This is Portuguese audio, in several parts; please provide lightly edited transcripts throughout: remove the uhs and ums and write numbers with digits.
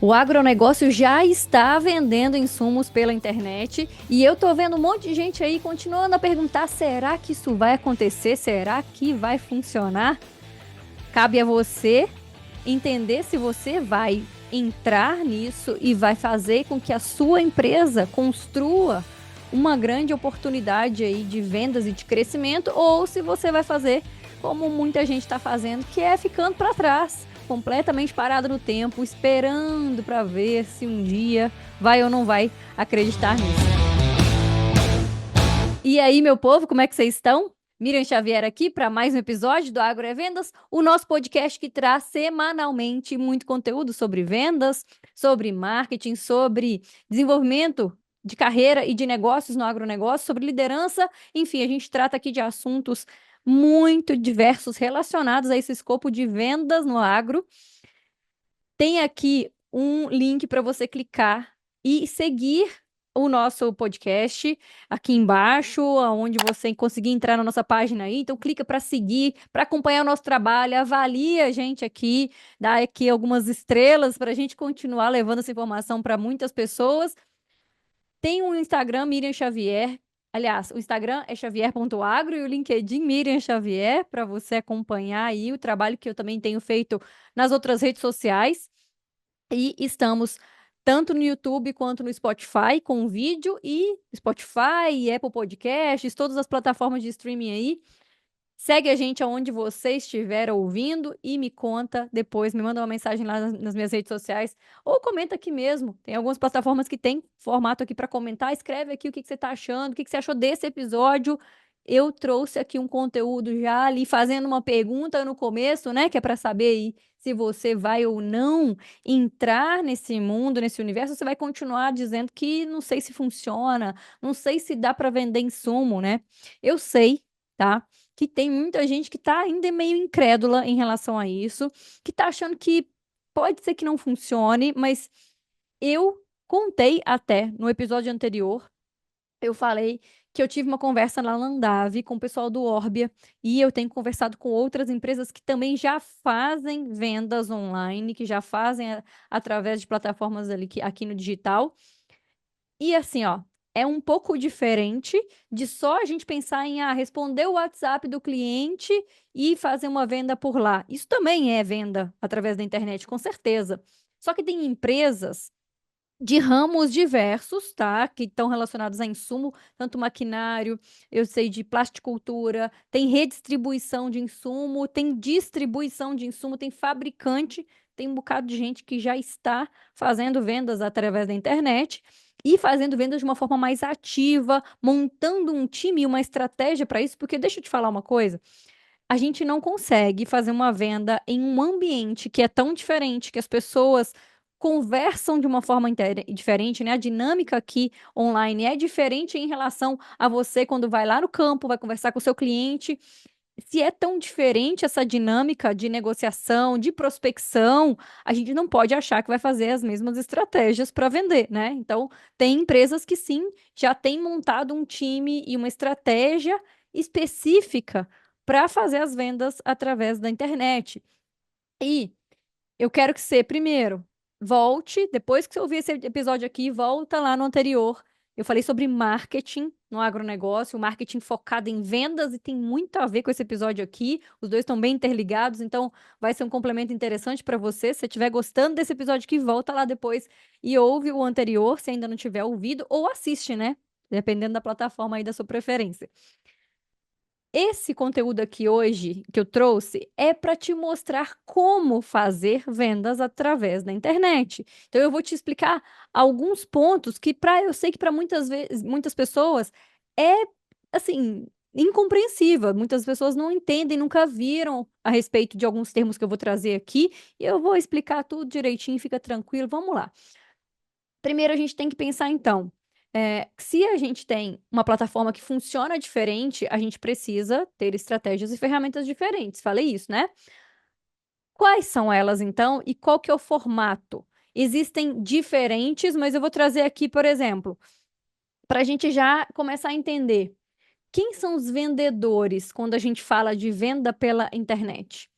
O agronegócio já está vendendo insumos pela internet e eu tô vendo um monte de gente aí continuando a perguntar: será que isso vai acontecer? Será que vai funcionar? Cabe a você entender se você vai entrar nisso e vai fazer com que a sua empresa construa uma grande oportunidade aí de vendas e de crescimento, ou se você vai fazer como muita gente está fazendo, que é ficando para trás, completamente parado no tempo, esperando para ver se um dia vai ou não vai acreditar nisso. E aí, meu povo, como é que vocês estão? Miriam Xavier aqui para mais um episódio do Agro é Vendas, o nosso podcast que traz semanalmente muito conteúdo sobre vendas, sobre marketing, sobre desenvolvimento de carreira e de negócios no agronegócio, sobre liderança. Enfim, a gente trata aqui de assuntos muito diversos relacionados a esse escopo de vendas no agro. Tem aqui um link para você clicar e seguir o nosso podcast aqui embaixo, onde você conseguir entrar na nossa página aí. Então, clica para seguir, para acompanhar o nosso trabalho, avalia a gente aqui, dá aqui algumas estrelas para a gente continuar levando essa informação para muitas pessoas. Tem um Instagram, Miriam Xavier. Aliás, o Instagram é xavier.agro e o LinkedIn Miriam Xavier, para você acompanhar aí o trabalho que eu também tenho feito nas outras redes sociais. E estamos tanto no YouTube quanto no Spotify com vídeo, e Spotify, Apple Podcasts, todas as plataformas de streaming aí. Segue a gente aonde você estiver ouvindo e me conta depois, me manda uma mensagem lá nas minhas redes sociais ou comenta aqui mesmo. Tem algumas plataformas que tem formato aqui para comentar. Escreve aqui o que você está achando, o que você achou desse episódio. Eu trouxe aqui um conteúdo já ali fazendo uma pergunta no começo, né? Que é para saber aí se você vai ou não entrar nesse mundo, nesse universo. Você vai continuar dizendo que não sei se funciona, não sei se dá para vender insumo, né? Eu sei, tá? Que tem muita gente que está ainda meio incrédula em relação a isso, que está achando que pode ser que não funcione, mas eu contei até no episódio anterior, eu falei que eu tive uma conversa na Landave com o pessoal do Orbia e eu tenho conversado com outras empresas que também já fazem vendas online, que já fazem através de plataformas ali aqui no digital. E assim, ó, é um pouco diferente de só a gente pensar em responder o WhatsApp do cliente e fazer uma venda por lá. Isso também é venda através da internet, com certeza. Só que tem empresas de ramos diversos, tá? Que estão relacionados a insumo, tanto maquinário, eu sei de plasticultura, tem redistribuição de insumo, tem distribuição de insumo, tem fabricante, tem um bocado de gente que já está fazendo vendas através da internet e fazendo vendas de uma forma mais ativa, montando um time e uma estratégia para isso, porque deixa eu te falar uma coisa. A gente não consegue fazer uma venda em um ambiente que é tão diferente, que as pessoas conversam de uma forma diferente, né? A dinâmica aqui online é diferente em relação a você quando vai lá no campo, vai conversar com o seu cliente. Se é tão diferente essa dinâmica de negociação, de prospecção, a gente não pode achar que vai fazer as mesmas estratégias para vender, né? Então, tem empresas que sim, já têm montado um time e uma estratégia específica para fazer as vendas através da internet. E eu quero que você, primeiro, volte, depois que você ouvir esse episódio aqui, volta lá no anterior. Eu falei sobre marketing no agronegócio, marketing focado em vendas, e tem muito a ver com esse episódio aqui. Os dois estão bem interligados, então vai ser um complemento interessante para você. Se você estiver gostando desse episódio aqui, volta lá depois e ouve o anterior, se ainda não tiver ouvido, ou assiste, né? Dependendo da plataforma aí da sua preferência. Esse conteúdo aqui hoje que eu trouxe é para te mostrar como fazer vendas através da internet. Então eu vou te explicar alguns pontos que eu sei que para muitas pessoas é assim incompreensível. Muitas pessoas não entendem, nunca viram a respeito de alguns termos que eu vou trazer aqui, e eu vou explicar tudo direitinho, fica tranquilo. Vamos lá. Primeiro a gente tem que pensar então, se a gente tem uma plataforma que funciona diferente, a gente precisa ter estratégias e ferramentas diferentes. Falei isso, né? Quais são elas então e qual que é o formato? Existem diferentes, mas eu vou trazer aqui, por exemplo, para a gente já começar a entender quem são os vendedores quando a gente fala de venda pela internet.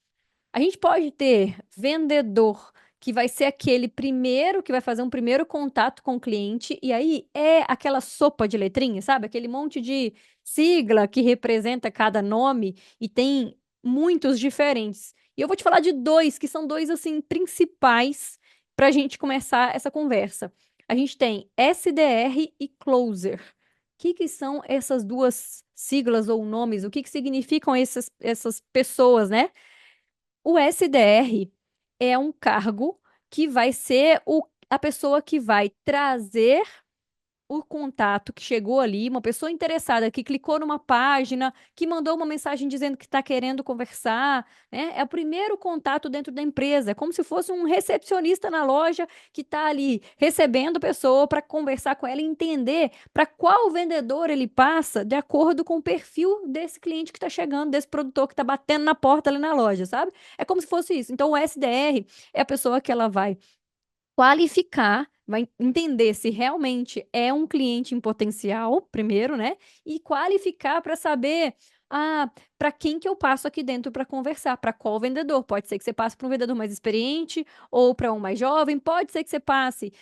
A gente pode ter vendedor que vai ser aquele primeiro que vai fazer um primeiro contato com o cliente, e aí é aquela sopa de letrinhas, sabe? Aquele monte de sigla que representa cada nome e tem muitos diferentes. E eu vou te falar de dois, que são dois, assim, principais para a gente começar essa conversa. A gente tem SDR e Closer. O que são essas duas siglas ou nomes? O que significam essas pessoas, né? O SDR é um cargo que vai ser a pessoa que vai trazer o contato que chegou ali, uma pessoa interessada que clicou numa página, que mandou uma mensagem dizendo que está querendo conversar, né? É o primeiro contato dentro da empresa, é como se fosse um recepcionista na loja que está ali recebendo a pessoa para conversar com ela e entender para qual vendedor ele passa de acordo com o perfil desse cliente que está chegando, desse produtor que está batendo na porta ali na loja, sabe? É como se fosse isso. Então, o SDR é a pessoa que ela vai qualificar, vai entender se realmente é um cliente em potencial, primeiro, né? E qualificar para saber, para quem que eu passo aqui dentro para conversar, para qual vendedor. Pode ser que você passe para um vendedor mais experiente ou para um mais jovem, pode ser que você passe,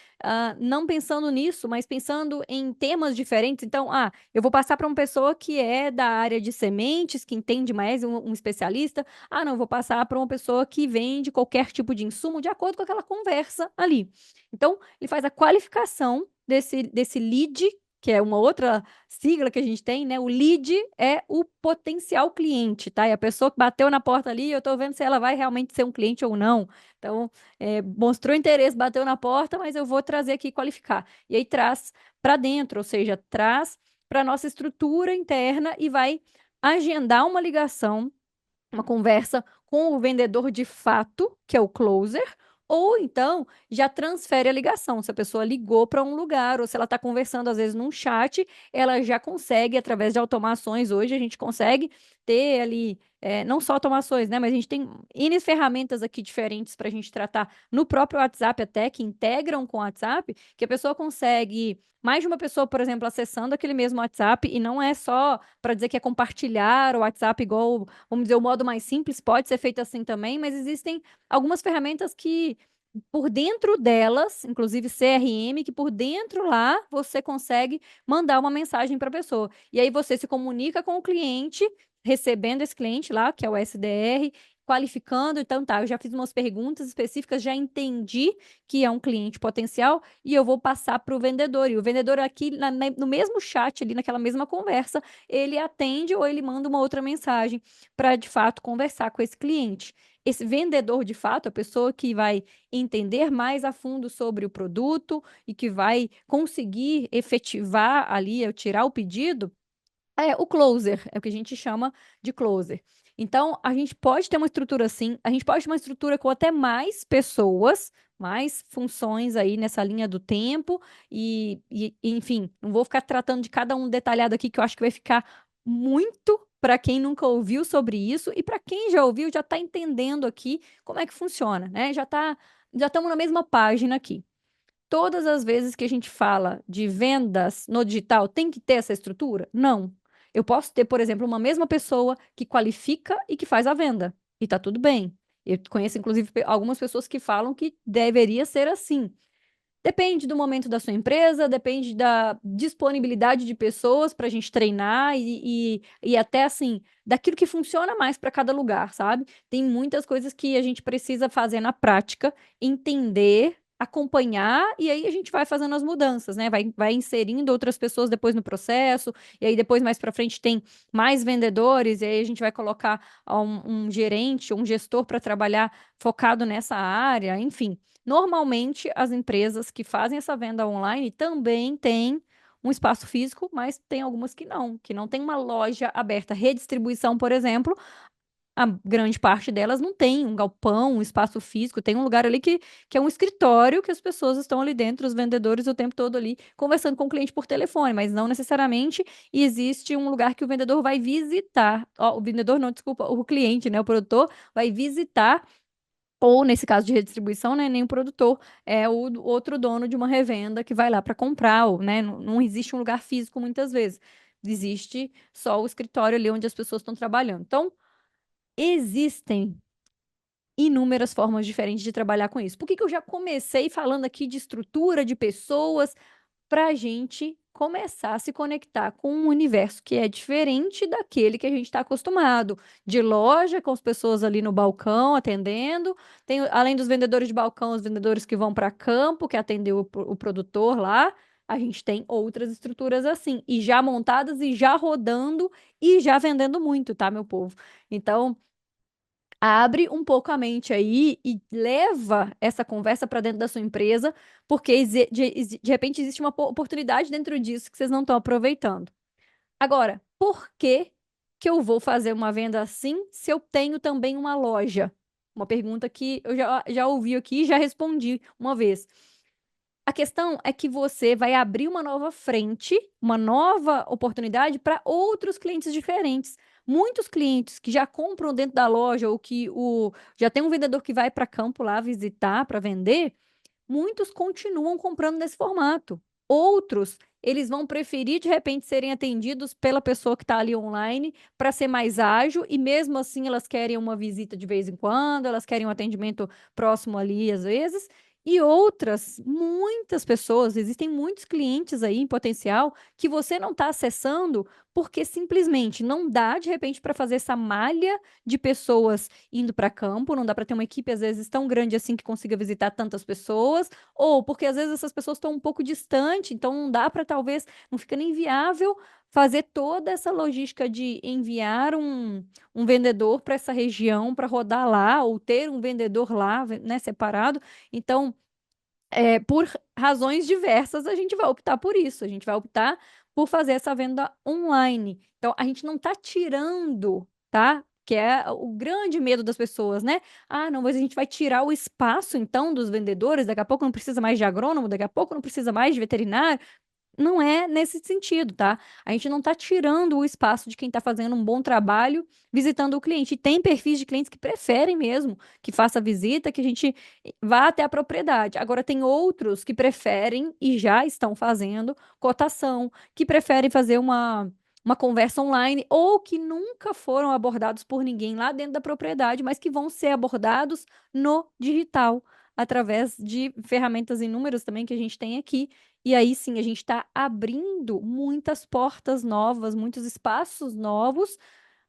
não pensando nisso, mas pensando em temas diferentes. Então, eu vou passar para uma pessoa que é da área de sementes, que entende mais, um especialista. Não, vou passar para uma pessoa que vende qualquer tipo de insumo de acordo com aquela conversa ali. Então, ele faz a qualificação desse lead, que é uma outra sigla que a gente tem, né? O lead é o potencial cliente, tá? É a pessoa que bateu na porta ali, eu tô vendo se ela vai realmente ser um cliente ou não. Então, mostrou interesse, bateu na porta, mas eu vou trazer aqui qualificar. E aí traz para dentro, ou seja, traz para nossa estrutura interna e vai agendar uma ligação, uma conversa com o vendedor de fato, que é o closer, ou então já transfere a ligação. Se a pessoa ligou para um lugar, ou se ela está conversando, às vezes, num chat, ela já consegue, através de automações, hoje a gente consegue ter ali, não só automações, né? Mas a gente tem N ferramentas aqui diferentes para a gente tratar no próprio WhatsApp, até que integram com o WhatsApp, que a pessoa consegue. Mais de uma pessoa, por exemplo, acessando aquele mesmo WhatsApp, e não é só para dizer que é compartilhar o WhatsApp igual, vamos dizer, o modo mais simples, pode ser feito assim também, mas existem algumas ferramentas que, por dentro delas, inclusive CRM, que por dentro lá você consegue mandar uma mensagem para a pessoa. E aí você se comunica com o cliente, recebendo esse cliente lá, que é o SDR, qualificando. Então, tá, eu já fiz umas perguntas específicas, já entendi que é um cliente potencial e eu vou passar para o vendedor. E o vendedor aqui, no mesmo chat, ali naquela mesma conversa, ele atende ou ele manda uma outra mensagem para, de fato, conversar com esse cliente. Esse vendedor, de fato, a pessoa que vai entender mais a fundo sobre o produto e que vai conseguir efetivar ali, tirar o pedido, é o closer, é o que a gente chama de closer. Então, a gente pode ter uma estrutura assim, a gente pode ter uma estrutura com até mais pessoas, mais funções aí nessa linha do tempo, enfim, não vou ficar tratando de cada um detalhado aqui, que eu acho que vai ficar muito para quem nunca ouviu sobre isso, e para quem já ouviu, já está entendendo aqui como é que funciona, né? Já estamos na mesma página aqui. Todas as vezes que a gente fala de vendas no digital, tem que ter essa estrutura? Não. Eu posso ter, por exemplo, uma mesma pessoa que qualifica e que faz a venda. E tá tudo bem. Eu conheço, inclusive, algumas pessoas que falam que deveria ser assim. Depende do momento da sua empresa, depende da disponibilidade de pessoas para a gente treinar e até assim, daquilo que funciona mais para cada lugar, sabe? Tem muitas coisas que a gente precisa fazer na prática, entender, acompanhar, e aí a gente vai fazendo as mudanças, né? Vai inserindo outras pessoas depois no processo, e aí depois mais para frente tem mais vendedores, e aí a gente vai colocar um gerente, um gestor para trabalhar focado nessa área, enfim. Normalmente, as empresas que fazem essa venda online também têm um espaço físico, mas tem algumas que não tem uma loja aberta. Redistribuição, por exemplo, a grande parte delas não tem um galpão, um espaço físico, tem um lugar ali que é um escritório que as pessoas estão ali dentro, os vendedores o tempo todo ali conversando com o cliente por telefone, mas não necessariamente existe um lugar que o vendedor vai visitar. Ó, o vendedor não, desculpa, o cliente, né, o produtor vai visitar, ou, nesse caso de redistribuição, né, nem o produtor, é o outro dono de uma revenda que vai lá para comprar, ou, né, não existe um lugar físico muitas vezes. Existe só o escritório ali onde as pessoas estão trabalhando. Então, existem inúmeras formas diferentes de trabalhar com isso. Por que que eu já comecei falando aqui de estrutura, de pessoas, para a gente começar a se conectar com um universo que é diferente daquele que a gente está acostumado, de loja, com as pessoas ali no balcão atendendo, tem, além dos vendedores de balcão, os vendedores que vão para campo, que atendem o produtor lá, a gente tem outras estruturas assim, e já montadas e já rodando e já vendendo muito, tá, meu povo? Então, abre um pouco a mente aí e leva essa conversa para dentro da sua empresa, porque de repente existe uma oportunidade dentro disso que vocês não estão aproveitando. Agora, por que que eu vou fazer uma venda assim se eu tenho também uma loja? Uma pergunta que eu já ouvi aqui e já respondi uma vez. A questão é que você vai abrir uma nova frente, uma nova oportunidade para outros clientes diferentes. Muitos clientes que já compram dentro da loja ou que já tem um vendedor que vai para campo lá visitar para vender, muitos continuam comprando nesse formato. Outros, eles vão preferir de repente serem atendidos pela pessoa que está ali online para ser mais ágil e mesmo assim elas querem uma visita de vez em quando, elas querem um atendimento próximo ali às vezes. E outras, muitas pessoas, existem muitos clientes aí em potencial que você não está acessando porque simplesmente não dá de repente para fazer essa malha de pessoas indo para campo, não dá para ter uma equipe às vezes tão grande assim que consiga visitar tantas pessoas, ou porque às vezes essas pessoas estão um pouco distante, então não dá para talvez, não fica nem viável fazer toda essa logística de enviar um vendedor para essa região para rodar lá, ou ter um vendedor lá, né, separado. Então, por razões diversas, a gente vai optar por isso. A gente vai optar por fazer essa venda online. Então, a gente não está tirando, tá? Que é o grande medo das pessoas, né? Ah, não, mas a gente vai tirar o espaço, então, dos vendedores. Daqui a pouco não precisa mais de agrônomo, daqui a pouco não precisa mais de veterinário. Não é nesse sentido, tá? A gente não está tirando o espaço de quem está fazendo um bom trabalho visitando o cliente. E tem perfis de clientes que preferem mesmo que faça a visita, que a gente vá até a propriedade. Agora, tem outros que preferem e já estão fazendo cotação, que preferem fazer uma conversa online ou que nunca foram abordados por ninguém lá dentro da propriedade, mas que vão ser abordados no digital, através de ferramentas inúmeras também que a gente tem aqui. E aí sim, a gente está abrindo muitas portas novas, muitos espaços novos,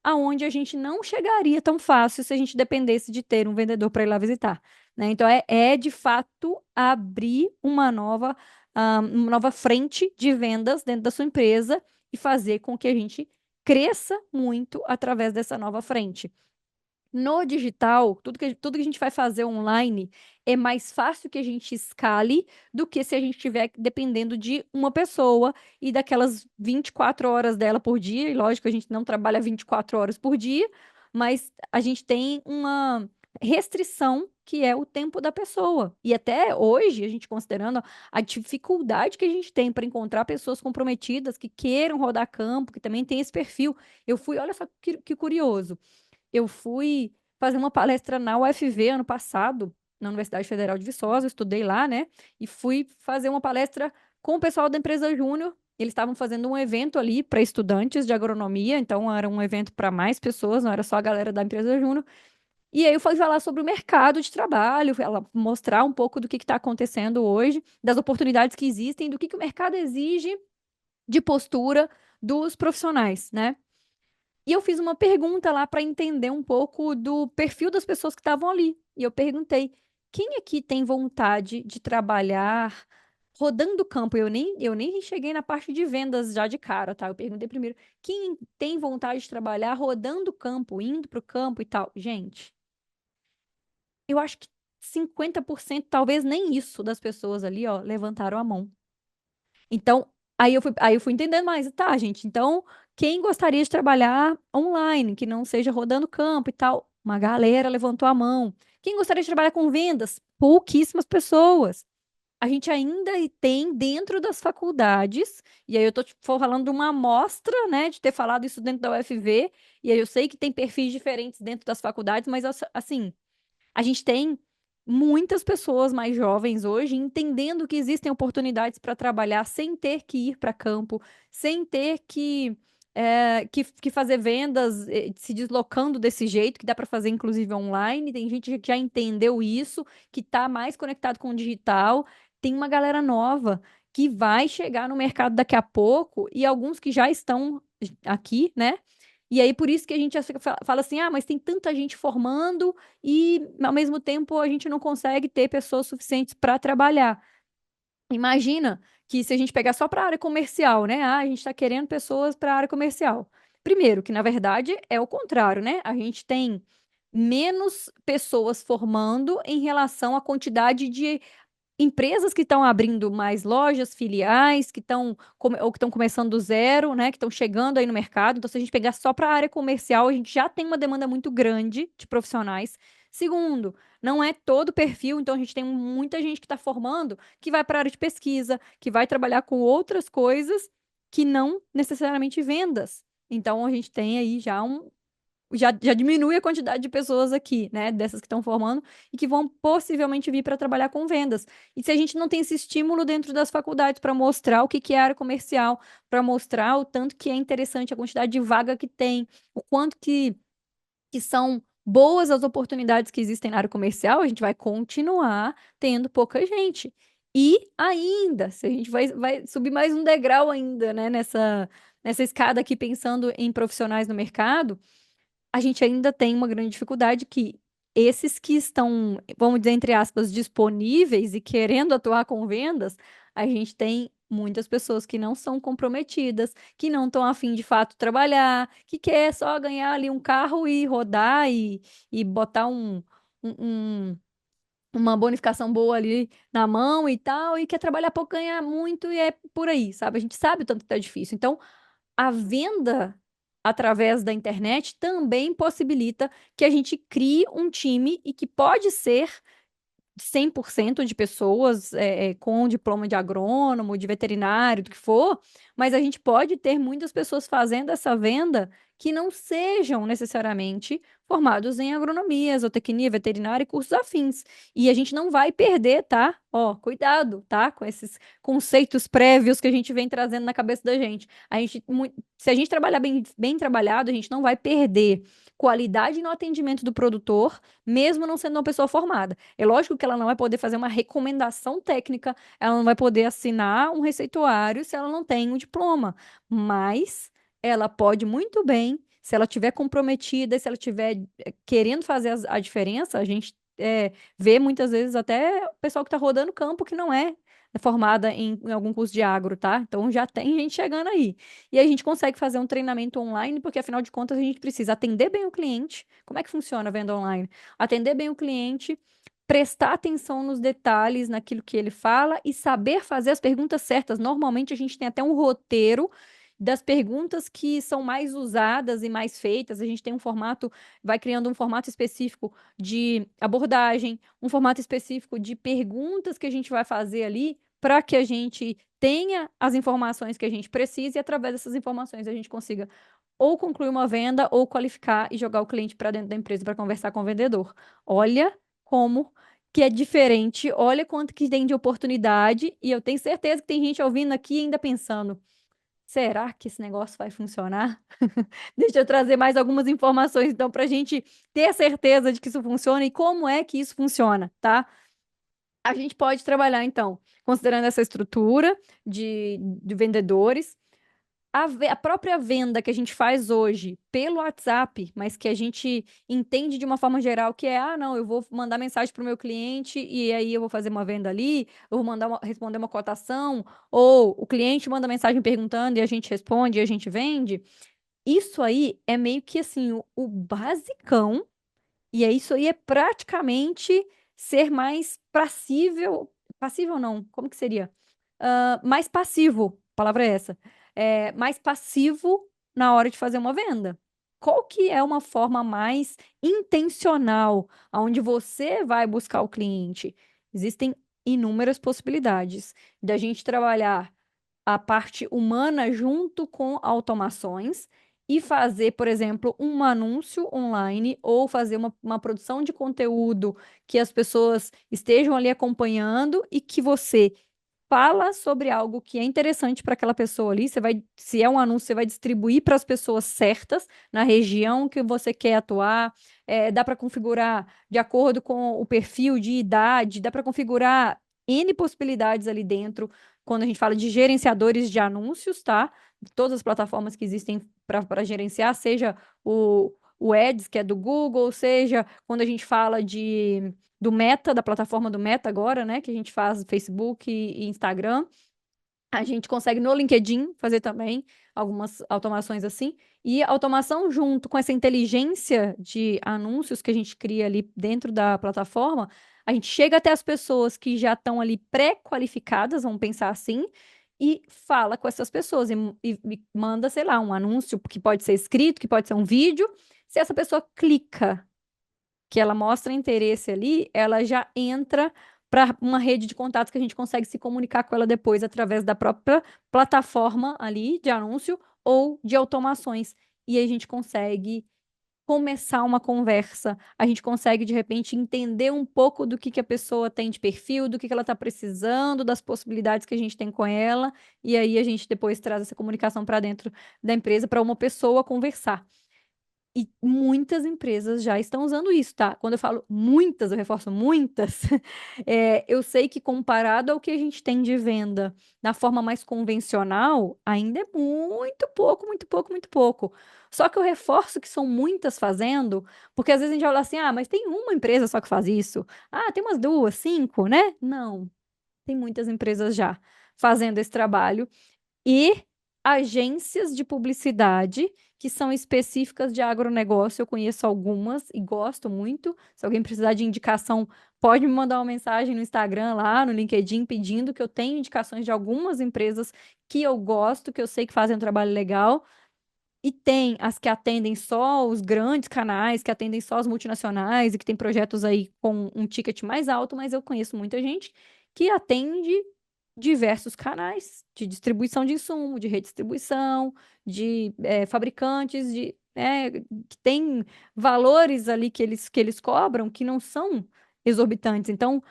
aonde a gente não chegaria tão fácil se a gente dependesse de ter um vendedor para ir lá visitar, né? Então é de fato abrir uma nova frente de vendas dentro da sua empresa e fazer com que a gente cresça muito através dessa nova frente. No digital, tudo que a gente vai fazer online é mais fácil que a gente escale do que se a gente estiver dependendo de uma pessoa e daquelas 24 horas dela por dia. E lógico, a gente não trabalha 24 horas por dia, mas a gente tem uma restrição que é o tempo da pessoa. E até hoje, a gente considerando a dificuldade que a gente tem para encontrar pessoas comprometidas que queiram rodar campo, que também tem esse perfil. Eu fui, olha só que curioso. Eu fui fazer uma palestra na UFV ano passado, na Universidade Federal de Viçosa, eu estudei lá, né? E fui fazer uma palestra com o pessoal da empresa Júnior. Eles estavam fazendo um evento ali para estudantes de agronomia, então era um evento para mais pessoas, não era só a galera da empresa Júnior. E aí eu fui falar sobre o mercado de trabalho, ela mostrar um pouco do que está acontecendo hoje, das oportunidades que existem, do que o mercado exige de postura dos profissionais, né? E eu fiz uma pergunta lá para entender um pouco do perfil das pessoas que estavam ali. E eu perguntei: quem aqui tem vontade de trabalhar rodando o campo? Eu nem cheguei na parte de vendas já de cara, tá? Eu perguntei primeiro: quem tem vontade de trabalhar rodando o campo, indo para o campo e tal? Gente, eu acho que 50%, talvez nem isso, das pessoas ali, ó, levantaram a mão. Então, aí eu fui entendendo mais. Tá, gente, então, quem gostaria de trabalhar online, que não seja rodando campo e tal? Uma galera levantou a mão. Quem gostaria de trabalhar com vendas? Pouquíssimas pessoas. A gente ainda tem dentro das faculdades, e aí eu tô tipo, falando de uma amostra, né, de ter falado isso dentro da UFV, e aí eu sei que tem perfis diferentes dentro das faculdades, mas assim, a gente tem muitas pessoas mais jovens hoje entendendo que existem oportunidades para trabalhar sem ter que ir para campo, sem ter que que fazer vendas se deslocando desse jeito, que dá para fazer inclusive online. Tem gente que já entendeu isso, que está mais conectado com o digital. Tem uma galera nova que vai chegar no mercado daqui a pouco e alguns que já estão aqui, né? E aí, por isso que a gente fala assim: ah, mas tem tanta gente formando e, ao mesmo tempo, a gente não consegue ter pessoas suficientes para trabalhar. Imagina que se a gente pegar só para a área comercial, né? Ah, a gente está querendo pessoas para a área comercial. Primeiro, que na verdade é o contrário, né? A gente tem menos pessoas formando em relação à quantidade de empresas que estão abrindo mais lojas, filiais, ou que estão começando do zero, né? Que estão chegando aí no mercado. Então, se a gente pegar só para a área comercial, a gente já tem uma demanda muito grande de profissionais. Segundo, não é todo perfil, então a gente tem muita gente que está formando que vai para a área de pesquisa, que vai trabalhar com outras coisas que não necessariamente vendas. Então, a gente tem aí já diminui a quantidade de pessoas aqui, né, dessas que estão formando e que vão possivelmente vir para trabalhar com vendas. E se a gente não tem esse estímulo dentro das faculdades para mostrar o que que é área comercial, para mostrar o tanto que é interessante a quantidade de vaga que tem, o quanto que são boas as oportunidades que existem na área comercial, a gente vai continuar tendo pouca gente. E ainda, se a gente vai subir mais um degrau ainda, né, nessa escada aqui pensando em profissionais no mercado, a gente ainda tem uma grande dificuldade que esses que estão, vamos dizer, entre aspas, disponíveis e querendo atuar com vendas, a gente tem muitas pessoas que não são comprometidas, que não estão afim de fato trabalhar, que quer só ganhar ali um carro e rodar e botar um- um- uma bonificação boa ali na mão e tal, e quer trabalhar pouco, ganhar muito e é por aí, sabe? A gente sabe o tanto que tá difícil. Então, a venda através da internet também possibilita que a gente crie um time e que pode ser 100% de pessoas com diploma de agrônomo, de veterinário, do que for, mas a gente pode ter muitas pessoas fazendo essa venda que não sejam necessariamente formados em agronomia, zootecnia, veterinária e cursos afins. E a gente não vai perder, tá? Ó, cuidado, tá? Com esses conceitos prévios que a gente vem trazendo na cabeça da gente. Se a gente trabalhar bem trabalhado, a gente não vai perder qualidade no atendimento do produtor, mesmo não sendo uma pessoa formada. É lógico que ela não vai poder fazer uma recomendação técnica, ela não vai poder assinar um receituário se ela não tem um diploma, mas ela pode muito bem, se ela estiver comprometida, se ela estiver querendo fazer a diferença, a gente vê muitas vezes até o pessoal que está rodando campo que não é formada em algum curso de agro, tá? Então já tem gente chegando aí. E a gente consegue fazer um treinamento online, porque afinal de contas a gente precisa atender bem o cliente. Como é que funciona a venda online? Atender bem o cliente, prestar atenção nos detalhes, naquilo que ele fala e saber fazer as perguntas certas. Normalmente a gente tem até um roteiro das perguntas que são mais usadas e mais feitas. A gente tem um formato, vai criando um formato específico de abordagem, um formato específico de perguntas que a gente vai fazer ali para que a gente tenha as informações que a gente precisa e através dessas informações a gente consiga ou concluir uma venda ou qualificar e jogar o cliente para dentro da empresa para conversar com o vendedor. Olha como que é diferente, olha quanto que tem de oportunidade e eu tenho certeza que tem gente ouvindo aqui ainda pensando, será que esse negócio vai funcionar? Deixa eu trazer mais algumas informações então para a gente ter certeza de que isso funciona e como é que isso funciona, tá? A gente pode trabalhar, então, considerando essa estrutura de vendedores, a própria venda que a gente faz hoje pelo WhatsApp, mas que a gente entende de uma forma geral que é, ah, não, eu vou mandar mensagem para o meu cliente e aí eu vou fazer uma venda ali, eu vou responder uma cotação, ou o cliente manda mensagem perguntando e a gente responde e a gente vende. Isso aí é meio que assim, o basicão e é isso aí é praticamente ser mais passível. Passível não, como que seria? Mais passivo, a palavra é essa. Mais passivo na hora de fazer uma venda. Qual que é uma forma mais intencional, onde você vai buscar o cliente? Existem inúmeras possibilidades da gente trabalhar a parte humana junto com automações e fazer, por exemplo, um anúncio online ou fazer uma produção de conteúdo que as pessoas estejam ali acompanhando e que você fala sobre algo que é interessante para aquela pessoa ali. Você vai, se é um anúncio, você vai distribuir para as pessoas certas na região que você quer atuar. Dá para configurar de acordo com o perfil de idade, dá para configurar N possibilidades ali dentro. Quando a gente fala de gerenciadores de anúncios, tá? Todas as plataformas que existem para gerenciar, seja o Ads, que é do Google, seja quando a gente fala do Meta, da plataforma do Meta agora, né? Que a gente faz Facebook e Instagram. A gente consegue no LinkedIn fazer também algumas automações assim. E automação junto com essa inteligência de anúncios que a gente cria ali dentro da plataforma, a gente chega até as pessoas que já estão ali pré-qualificadas, vamos pensar assim, e fala com essas pessoas e manda, sei lá, um anúncio que pode ser escrito, que pode ser um vídeo. Se essa pessoa clica que ela mostra interesse ali, ela já entra para uma rede de contatos que a gente consegue se comunicar com ela depois através da própria plataforma ali de anúncio ou de automações. E aí a gente consegue começar uma conversa, a gente consegue de repente entender um pouco do que a pessoa tem de perfil, do que ela está precisando, das possibilidades que a gente tem com ela, e aí a gente depois traz essa comunicação para dentro da empresa para uma pessoa conversar. E muitas empresas já estão usando isso, tá? Quando eu falo muitas, eu reforço muitas, eu sei que comparado ao que a gente tem de venda na forma mais convencional, ainda é muito pouco, muito pouco, muito pouco. Só que eu reforço que são muitas fazendo, porque às vezes a gente fala assim, ah, mas tem uma empresa só que faz isso. Ah, tem umas duas, cinco, né? Não, tem muitas empresas já fazendo esse trabalho e agências de publicidade que são específicas de agronegócio. Eu conheço algumas e gosto muito. Se alguém precisar de indicação, pode me mandar uma mensagem no Instagram, lá no LinkedIn, pedindo que eu tenho indicações de algumas empresas que eu gosto, que eu sei que fazem um trabalho legal. E tem as que atendem só os grandes canais, que atendem só as multinacionais e que tem projetos aí com um ticket mais alto, mas eu conheço muita gente que atende diversos canais de distribuição de insumo, de redistribuição, de fabricantes, que tem valores ali que eles cobram que não são exorbitantes. Então,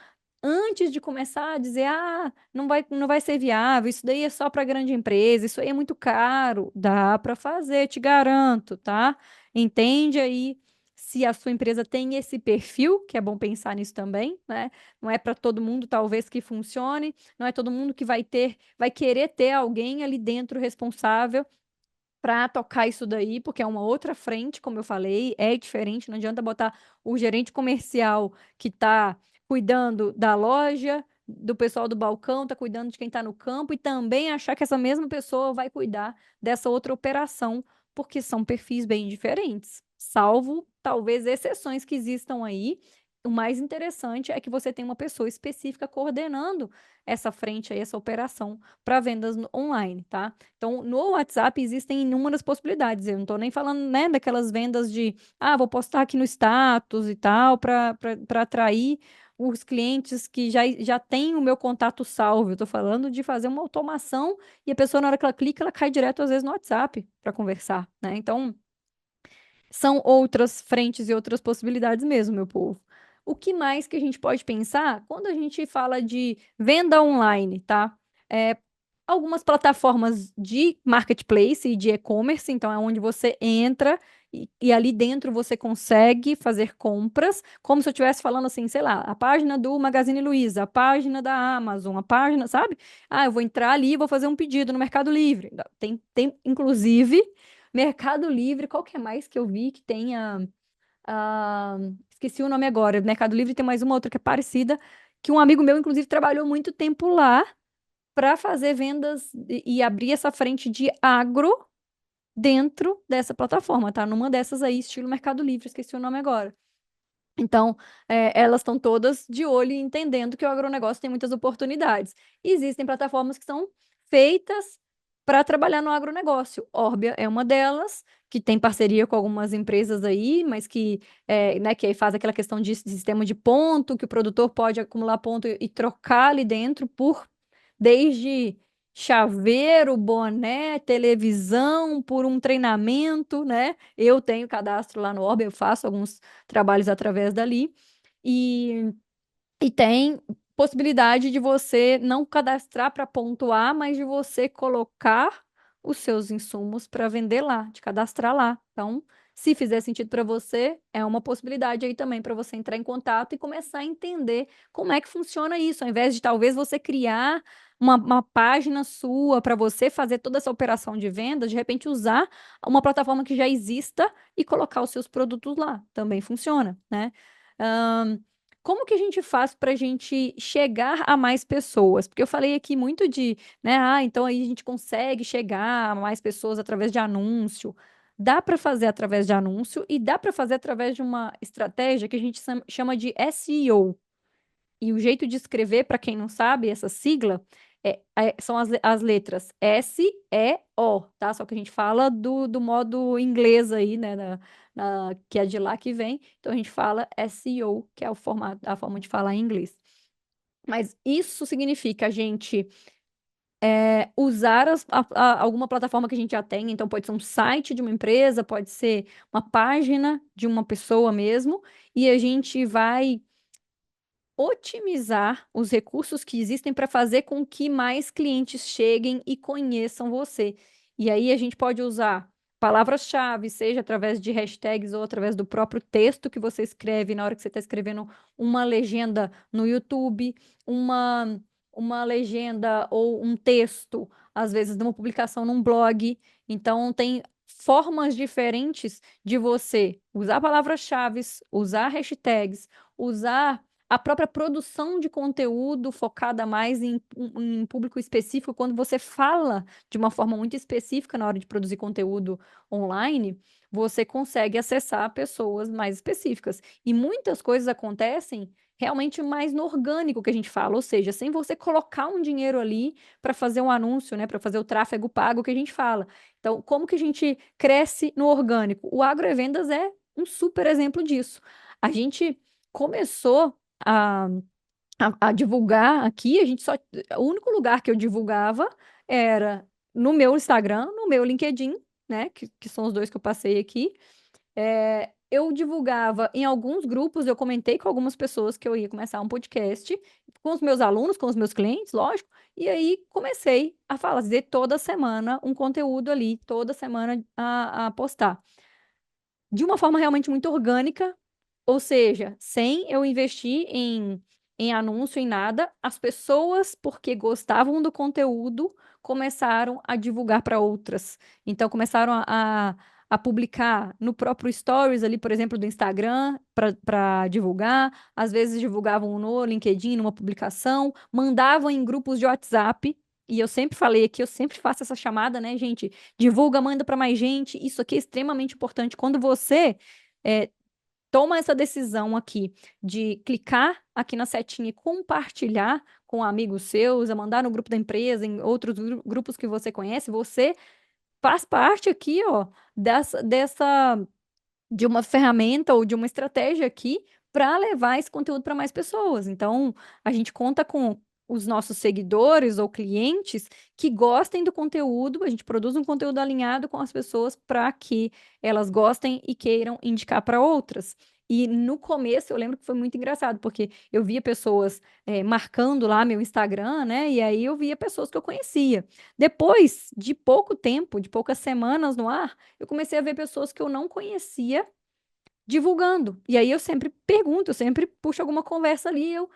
antes de começar a dizer, ah, não vai ser viável, isso daí é só para grande empresa, isso aí é muito caro, dá para fazer, te garanto, tá? Entende aí se a sua empresa tem esse perfil, que é bom pensar nisso também, né? Não é para todo mundo, talvez, que funcione, não é todo mundo que vai querer ter alguém ali dentro responsável para tocar isso daí, porque é uma outra frente, como eu falei, é diferente. Não adianta botar o gerente comercial que está cuidando da loja, do pessoal do balcão, está cuidando de quem está no campo e também achar que essa mesma pessoa vai cuidar dessa outra operação, porque são perfis bem diferentes, salvo talvez exceções que existam aí. O mais interessante é que você tem uma pessoa específica coordenando essa frente aí, essa operação para vendas online, tá? Então, no WhatsApp existem inúmeras possibilidades. Eu não estou nem falando, né, daquelas vendas de, ah, vou postar aqui no status e tal, para atrair os clientes que já têm o meu contato salvo. Eu estou falando de fazer uma automação e a pessoa, na hora que ela clica, ela cai direto, às vezes, no WhatsApp para conversar, né? Então, são outras frentes e outras possibilidades mesmo, meu povo. O que mais que a gente pode pensar quando a gente fala de venda online, tá? É, algumas plataformas de marketplace e de e-commerce, então é onde você entra e ali dentro você consegue fazer compras, como se eu estivesse falando assim, sei lá, a página do Magazine Luiza, a página da Amazon, a página, sabe? Ah, eu vou entrar ali e vou fazer um pedido no Mercado Livre. Inclusive, Mercado Livre, qual que é mais que eu vi que tenha. ah, Esqueci o nome agora. Mercado Livre tem mais uma outra que é parecida, que um amigo meu, inclusive, trabalhou muito tempo lá para fazer vendas e abrir essa frente de agro dentro dessa plataforma, tá? Numa dessas aí, estilo Mercado Livre, esqueci o nome agora. Então, elas estão todas de olho e entendendo que o agronegócio tem muitas oportunidades. E existem plataformas que são feitas para trabalhar no agronegócio. Orbia é uma delas, que tem parceria com algumas empresas aí, mas né, que aí faz aquela questão de sistema de ponto, que o produtor pode acumular ponto e trocar ali dentro desde chaveiro, boné, televisão, por um treinamento, né? Eu tenho cadastro lá no Orbe, eu faço alguns trabalhos através dali. E, e tem possibilidade de você não cadastrar para pontuar, mas de você colocar os seus insumos para vender lá, de cadastrar lá. Então, se fizer sentido para você, é uma possibilidade aí também para você entrar em contato e começar a entender como é que funciona isso, ao invés de talvez você criar uma página sua para você fazer toda essa operação de venda, de repente usar uma plataforma que já exista e colocar os seus produtos lá. Também funciona, né? Como que a gente faz para a gente chegar a mais pessoas? Porque eu falei aqui muito de, né? Então aí a gente consegue chegar a mais pessoas através de anúncio. Dá para fazer através de anúncio e dá para fazer através de uma estratégia que a gente chama de SEO. E o jeito de escrever, para quem não sabe, essa sigla são as letras S-E-O, tá? Só que a gente fala do modo inglês aí, né? Que é de lá que vem. Então a gente fala SEO, que é o formato, a forma de falar em inglês. Mas isso significa a gente usar alguma plataforma que a gente já tem. Então pode ser um site de uma empresa, pode ser uma página de uma pessoa mesmo, e a gente vai otimizar os recursos que existem para fazer com que mais clientes cheguem e conheçam você. E aí a gente pode usar palavras-chave, seja através de hashtags ou através do próprio texto que você escreve na hora que você está escrevendo uma legenda no YouTube, uma legenda ou um texto, às vezes, de uma publicação num blog. Então, tem formas diferentes de você usar palavras-chave, usar hashtags, usar a própria produção de conteúdo focada mais em público específico, quando você fala de uma forma muito específica na hora de produzir conteúdo online, você consegue acessar pessoas mais específicas. E muitas coisas acontecem realmente mais no orgânico que a gente fala, ou seja, sem você colocar um dinheiro ali para fazer um anúncio, né, para fazer o tráfego pago que a gente fala. Então, como que a gente cresce no orgânico? O Agrovendas é um super exemplo disso. A gente começou a, a divulgar aqui, a gente só. O único lugar que eu divulgava era no meu Instagram, no meu LinkedIn, né? Que são os dois que eu passei aqui. Eu divulgava em alguns grupos, eu comentei com algumas pessoas que eu ia começar um podcast, com os meus alunos, com os meus clientes, lógico, e aí comecei a fazer toda semana um conteúdo ali, toda semana a postar. De uma forma realmente muito orgânica, ou seja, sem eu investir em anúncio, em nada, as pessoas, porque gostavam do conteúdo, começaram a divulgar para outras. Então, começaram a publicar no próprio Stories ali, por exemplo, do Instagram, para divulgar. Às vezes divulgavam no LinkedIn, numa publicação, mandavam em grupos de WhatsApp. E eu sempre falei aqui, eu sempre faço essa chamada, né, gente? Divulga, manda para mais gente. Isso aqui é extremamente importante. Quando você é, toma essa decisão aqui de clicar aqui na setinha e compartilhar com amigos seus, a mandar no grupo da empresa, em outros grupos que você conhece, você faz parte aqui, ó, dessa de uma ferramenta ou de uma estratégia aqui para levar esse conteúdo para mais pessoas. Então, a gente conta com os nossos seguidores ou clientes que gostem do conteúdo, a gente produz um conteúdo alinhado com as pessoas para que elas gostem e queiram indicar para outras. E no começo eu lembro que foi muito engraçado, porque eu via pessoas marcando lá meu Instagram, né? E aí eu via pessoas que eu conhecia. Depois de pouco tempo, de poucas semanas no ar, eu comecei a ver pessoas que eu não conhecia divulgando. E aí eu sempre pergunto, eu sempre puxo alguma conversa ali. Eu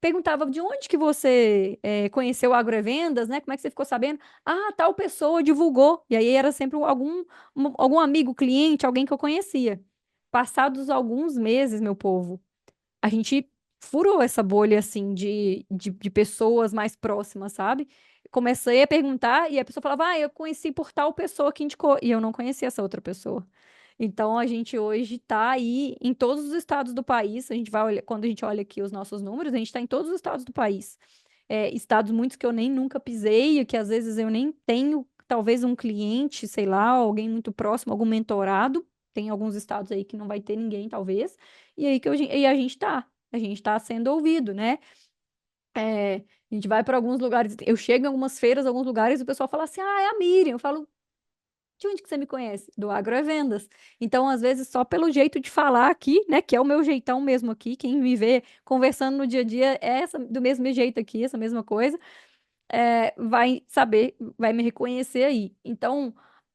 perguntava de onde que você conheceu o Agrovendas, né? Como é que você ficou sabendo? Ah, tal pessoa divulgou. E aí era sempre algum amigo, cliente, alguém que eu conhecia. Passados alguns meses, meu povo, a gente furou essa bolha, assim, de pessoas mais próximas, sabe? Comecei a perguntar e a pessoa falava, eu conheci por tal pessoa que indicou. E eu não conhecia essa outra pessoa. Então, a gente hoje está aí em todos os estados do país. A gente vai olhar, quando a gente olha aqui os nossos números, a gente está em todos os estados do país. Estados muitos que eu nem nunca pisei, que às vezes eu nem tenho, talvez um cliente, sei lá, alguém muito próximo, algum mentorado. Tem alguns estados aí que não vai ter ninguém, talvez. E aí e a gente está sendo ouvido, né? A gente vai para alguns lugares, eu chego em algumas feiras, alguns lugares, e o pessoal fala assim: é a Miriam. Eu falo, De onde que você me conhece? Do Agro é Vendas. Então, às vezes, só pelo jeito de falar aqui, né, que é o meu jeitão mesmo aqui, quem me vê conversando no dia a dia é do mesmo jeito aqui, essa mesma coisa, vai saber, vai me reconhecer aí. Então,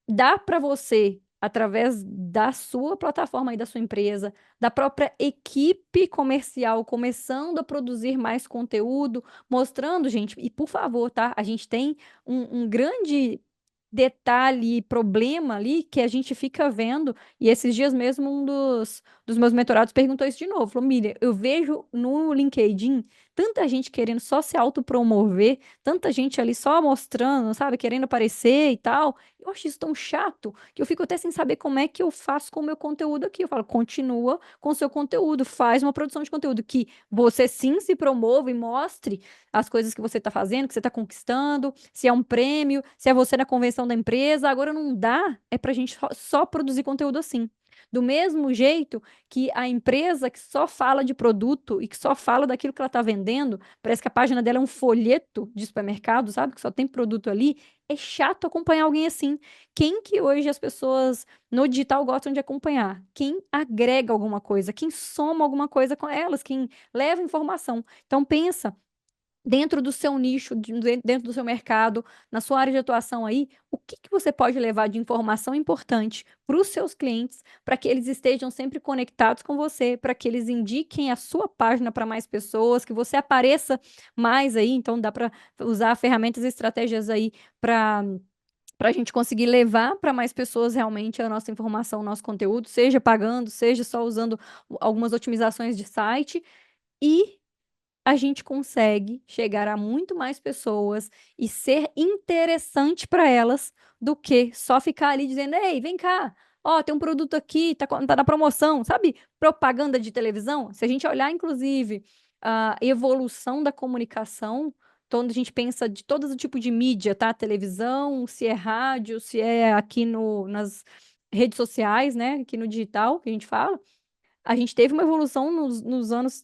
dá para você, através da sua plataforma e da sua empresa, da própria equipe comercial, começando a produzir mais conteúdo, mostrando, gente, e por favor, tá? A gente tem um grande detalhe, problema ali que a gente fica vendo, e esses dias mesmo dos meus mentorados perguntou isso de novo, falou, Miriam, eu vejo no LinkedIn tanta gente querendo só se autopromover, tanta gente ali só mostrando, sabe, querendo aparecer e tal. Eu acho isso tão chato que eu fico até sem saber como é que eu faço com o meu conteúdo aqui. Eu falo, continua com o seu conteúdo, faz uma produção de conteúdo que você sim se promova e mostre as coisas que você está fazendo, que você está conquistando, se é um prêmio, se é você na convenção da empresa. Agora não dá, é pra gente só produzir conteúdo assim. Do mesmo jeito que a empresa que só fala de produto e que só fala daquilo que ela está vendendo, parece que a página dela é um folheto de supermercado, sabe? Que só tem produto ali. É chato acompanhar alguém assim. Quem que hoje as pessoas no digital gostam de acompanhar? Quem agrega alguma coisa, quem soma alguma coisa com elas, quem leva informação. Então pensa dentro do seu nicho, dentro do seu mercado, na sua área de atuação aí, o que que você pode levar de informação importante para os seus clientes, para que eles estejam sempre conectados com você, para que eles indiquem a sua página para mais pessoas, que você apareça mais aí. Então, dá para usar ferramentas e estratégias aí para a gente conseguir levar para mais pessoas realmente a nossa informação, o nosso conteúdo, seja pagando, seja só usando algumas otimizações de site. E a gente consegue chegar a muito mais pessoas e ser interessante para elas do que só ficar ali dizendo: Ei, vem cá, ó, tem um produto aqui, tá na promoção, sabe? Propaganda de televisão. Se a gente olhar, inclusive, a evolução da comunicação, então a gente pensa de todo o tipo de mídia, tá? Televisão, se é rádio, se é aqui nas redes sociais, né? Aqui no digital, que a gente fala. A gente teve uma evolução nos anos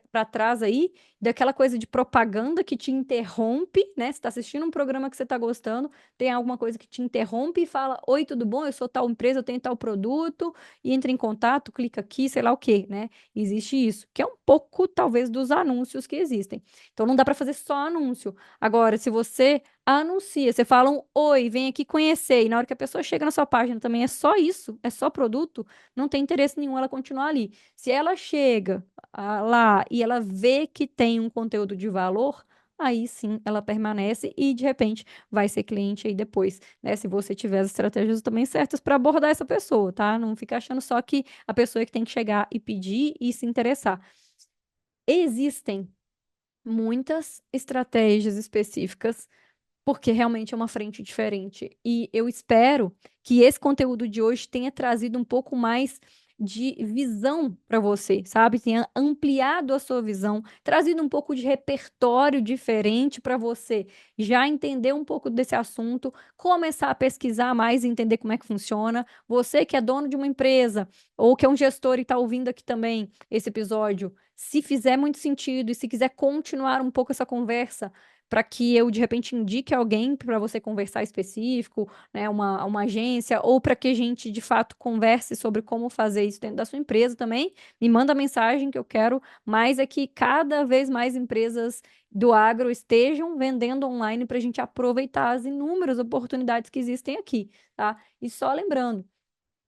para trás aí, daquela coisa de propaganda que te interrompe, né? Você está assistindo um programa que você está gostando, tem alguma coisa que te interrompe e fala: Oi, tudo bom? Eu sou tal empresa, eu tenho tal produto, e entra em contato, clica aqui, sei lá o quê, né? Existe isso, que é um pouco, talvez, dos anúncios que existem. Então, não dá para fazer só anúncio. Agora, se você anuncia, você fala um oi, vem aqui conhecer, e na hora que a pessoa chega na sua página também é só isso, é só produto, não tem interesse nenhum ela continuar ali. Se ela chega lá e ela vê que tem um conteúdo de valor, aí sim ela permanece e de repente vai ser cliente aí depois, né? Se você tiver as estratégias também certas para abordar essa pessoa, tá? Não fica achando só que a pessoa é que tem que chegar e pedir e se interessar. Existem muitas estratégias específicas porque realmente é uma frente diferente. E eu espero que esse conteúdo de hoje tenha trazido um pouco mais de visão para você, sabe? Tenha ampliado a sua visão, trazido um pouco de repertório diferente para você já entender um pouco desse assunto, começar a pesquisar mais e entender como é que funciona. Você que é dono de uma empresa ou que é um gestor e está ouvindo aqui também esse episódio, se fizer muito sentido e se quiser continuar um pouco essa conversa, para que eu, de repente, indique alguém para você conversar específico, né, uma agência, ou para que a gente, de fato, converse sobre como fazer isso dentro da sua empresa também, me manda mensagem que eu quero mais é que cada vez mais empresas do agro estejam vendendo online para a gente aproveitar as inúmeras oportunidades que existem aqui, tá? E só lembrando,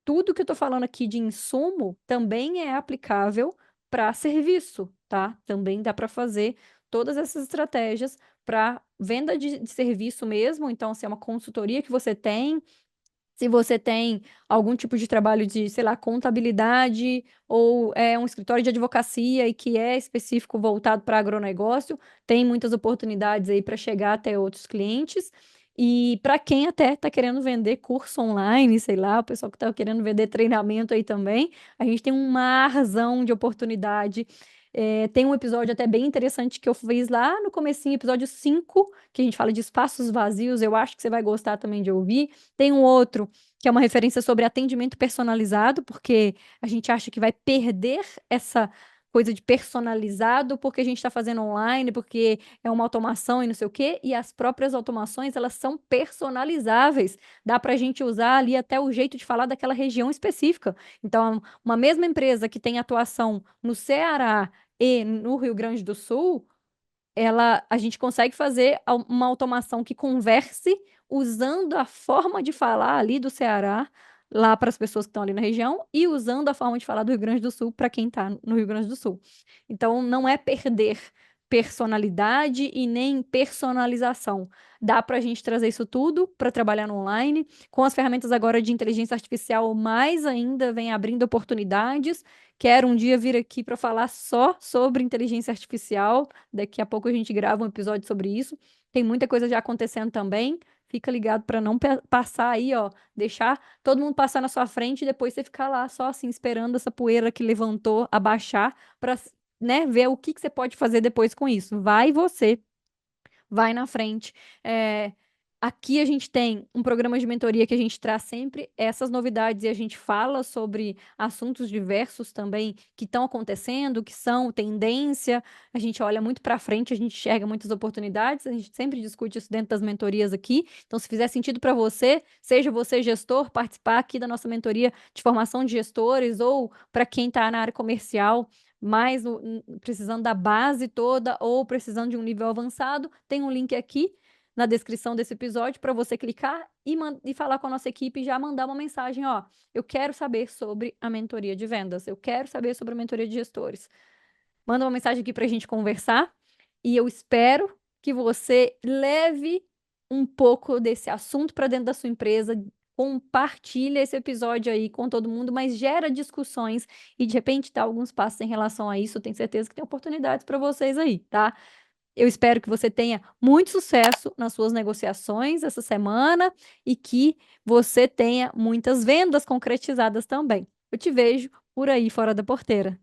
tudo que eu estou falando aqui de insumo também é aplicável para serviço, tá? Também dá para fazer todas essas estratégias para venda de serviço mesmo. Então, se é uma consultoria que você tem, se você tem algum tipo de trabalho de, sei lá, contabilidade ou é um escritório de advocacia e que é específico voltado para agronegócio, tem muitas oportunidades aí para chegar até outros clientes. E para quem até está querendo vender curso online, sei lá, o pessoal que está querendo vender treinamento aí também, a gente tem um marzão de oportunidade. Tem um episódio até bem interessante que eu fiz lá no comecinho, episódio 5 que a gente fala de espaços vazios, eu acho que você vai gostar também de ouvir. Tem um outro que é uma referência sobre atendimento personalizado, porque a gente acha que vai perder essa coisa de personalizado, porque a gente está fazendo online, porque é uma automação e não sei o quê, e as próprias automações, elas são personalizáveis. Dá para a gente usar ali até o jeito de falar daquela região específica. Então, uma mesma empresa que tem atuação no Ceará e no Rio Grande do Sul, a gente consegue fazer uma automação que converse usando a forma de falar ali do Ceará, lá para as pessoas que estão ali na região, e usando a forma de falar do Rio Grande do Sul para quem está no Rio Grande do Sul. Então, não é perder personalidade e nem personalização. Dá para a gente trazer isso tudo para trabalhar no online. Com as ferramentas agora de inteligência artificial, mais ainda vem abrindo oportunidades. Quero um dia vir aqui para falar só sobre inteligência artificial. Daqui a pouco a gente grava um episódio sobre isso. Tem muita coisa já acontecendo também. Fica ligado para não passar aí, ó, deixar todo mundo passar na sua frente e depois você ficar lá só assim esperando essa poeira que levantou abaixar para, né, ver o que que você pode fazer depois com isso. Vai você, vai na frente. Aqui a gente tem um programa de mentoria que a gente traz sempre essas novidades e a gente fala sobre assuntos diversos também que estão acontecendo, que são tendência. A gente olha muito para frente, a gente enxerga muitas oportunidades, a gente sempre discute isso dentro das mentorias aqui. Então, se fizer sentido para você, seja você gestor, participar aqui da nossa mentoria de formação de gestores ou para quem está na área comercial, mais precisando da base toda ou precisando de um nível avançado, tem um link aqui na descrição desse episódio para você clicar e falar com a nossa equipe e já mandar uma mensagem, ó, eu quero saber sobre a mentoria de vendas, eu quero saber sobre a mentoria de gestores. Manda uma mensagem aqui para a gente conversar e eu espero que você leve um pouco desse assunto para dentro da sua empresa, compartilha esse episódio aí com todo mundo, mas gera discussões e de repente dá alguns passos em relação a isso. Eu tenho certeza que tem oportunidades para vocês aí, tá? Eu espero que você tenha muito sucesso nas suas negociações essa semana e que você tenha muitas vendas concretizadas também. Eu te vejo por aí fora da porteira.